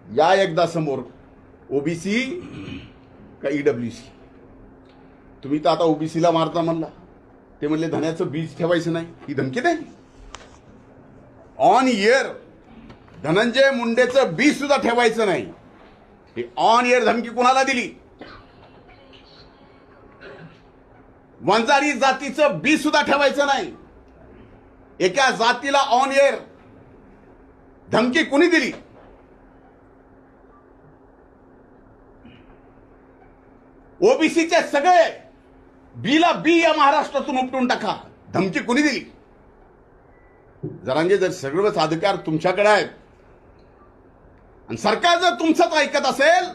या एकदा समोर ओबीसी का ईडब्ल्यूसी. तुम्ही तर आता ओबीसीला मारता म्हणला, ते म्हणले धन्याचं बीज ठेवायचं नाही. ही धमकी द्यायची ऑन इयर. धनंजय मुंडेचं बीज सुद्धा ठेवायचं नाही. ही ऑन इयर धमकी कुणाला दिली? वंजारी जातीचं बीज सुद्धा ठेवायचं नाही. एका जातीला ऑन एअर धमकी कुणी दिली? ओबीसीचे सगळे बीला बी या महाराष्ट्रातून उपटून टाका. धमकी कुणी दिली? जरांगे, जर सगळेच अधिकार तुमच्याकडे आहेत आणि सरकार जर तुमचंच ऐकत असेल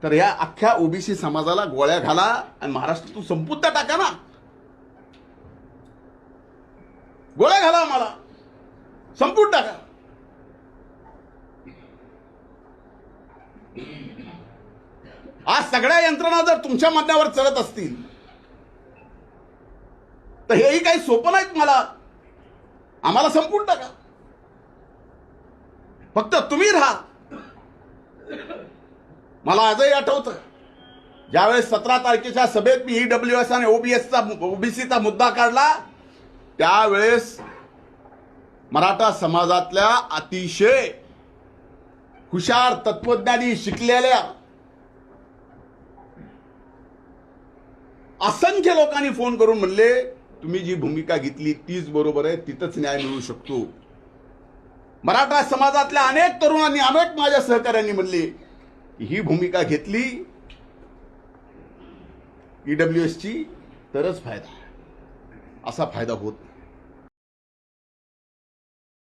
तर या अख्ख्या ओबीसी समाजाला गोळ्या घाला आणि महाराष्ट्रातून संपून टाका ना. गोळ्या घाला, आम्हाला संपून टाका. आज सगळ्या यंत्रणा जर तुमच्या म्हणण्यावर चलत असतील तर हेही काही सोपं नाहीत. आम्हाला संपून टाका. फक्त तुम्ही राहा. मला आजही आठवतं ज्यावेळेस 17 तारखेच्या सभेत मी ईडब्ल्यूएस आणि ओबीसीचा मुद्दा काढला, त्यावेळेस मराठा समाजातल्या अतिशय हुशार, तत्वज्ञानी, शिकलेल्या असंख्य लोकांनी फोन करून म्हणले, तुम्ही जी भूमिका घेतली तीच बरोबर आहे, तिथंच न्याय मिळू शकतो. मराठा समाजातल्या अनेक तरुणांनी, अनेक माझ्या सहकाऱ्यांनी म्हणले ही भूमिका घेतली ईडब्ल्यूएसची तरच फायदा, असा फायदा होत नाही.